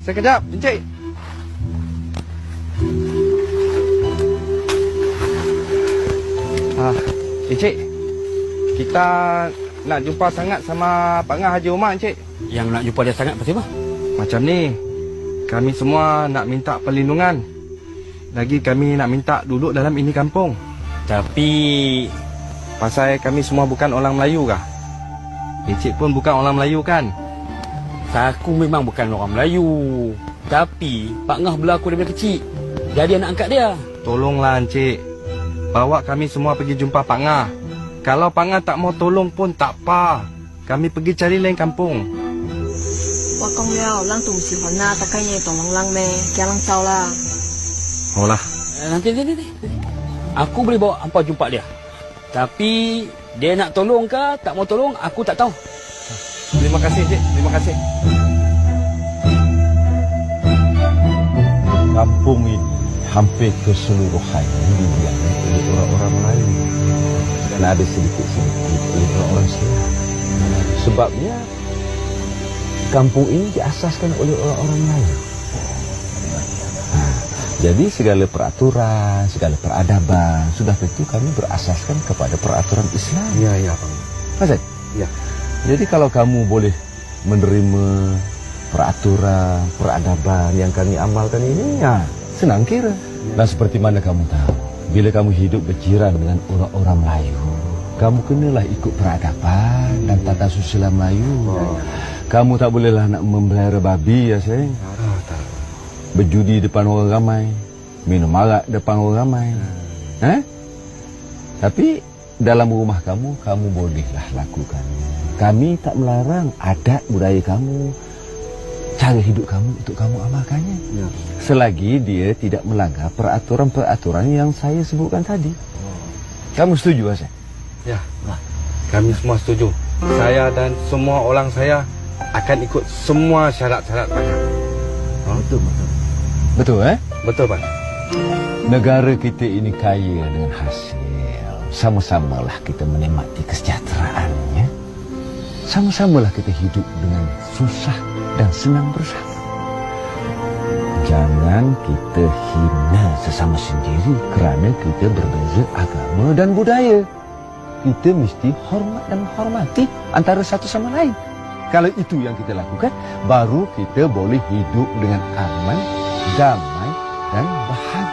Sekejap, Encik. Encik, kita nak jumpa sangat sama Pak Ngah Haji Umar, Encik. Yang nak jumpa dia sangat pasal apa? Macam ni, kami semua nak minta perlindungan. Lagi kami nak minta duduk dalam ini kampung. Tapi Pasal kami semua bukan orang Melayu kah? Encik pun bukan orang Melayu kan? aku memang bukan orang Melayu. Tapi Pak Ngah bela aku daripada kecil. Jadi anak angkat dia. Tolonglah Encik. Bawa kami semua pergi jumpa Pak Ngah. Kalau Pak Ngah tak mau tolong pun tak apa. Kami pergi cari lain kampung. 我講了，人都唔喜歡啦，大家嘢當人咩，叫人走啦。 Oh lah. Nanti. Aku boleh bawa hampa jumpa dia. Tapi dia nak tolong ke tak mau tolong, aku tak tahu. Terima kasih Encik. Terima kasih. Kampung ini hampir keseluruhannya didiami oleh orang-orang Melayu dan ada sedikit-sedikit oleh orang-orang Siam. Sebabnya kampung ini diasaskan oleh orang-orang Melayu. Jadi segala peraturan, segala peradaban sudah tentu kami berasaskan kepada peraturan Islam. Ya, Pak. Pasal? Ya. Jadi kalau kamu boleh menerima peraturan, peradaban yang kami amalkan ini, ya senang kira. Dan seperti mana kamu tahu, bila kamu hidup berjiran dengan orang-orang Melayu, kamu kenalah ikut peradaban dan tata susila Melayu. Kamu tak bolehlah nak memelihara babi, ya sayang. Berjudi depan orang ramai, minum arak depan orang ramai. Tapi dalam rumah kamu, kamu bolehlah lakukannya. Kami tak melarang adat budaya kamu, cara hidup kamu untuk kamu amalkannya. Ya. Selagi dia tidak melanggar peraturan-peraturan yang saya sebutkan tadi. Kamu setuju, Hasan? Ya, kami semua setuju. Saya dan semua orang saya akan ikut semua syarat-syarat Pak Ngah. Betul. Betul, Betul, Pak. Negara kita ini kaya dengan hasil. Sama-samalah kita menikmati kesejahteraannya. Sama-samalah kita hidup dengan susah dan senang bersama. Jangan kita hina sesama sendiri kerana kita berbeza agama dan budaya. Kita mesti hormat dan menghormati antara satu sama lain. Kalau itu yang kita lakukan, baru kita boleh hidup dengan aman, damai dan bahagia.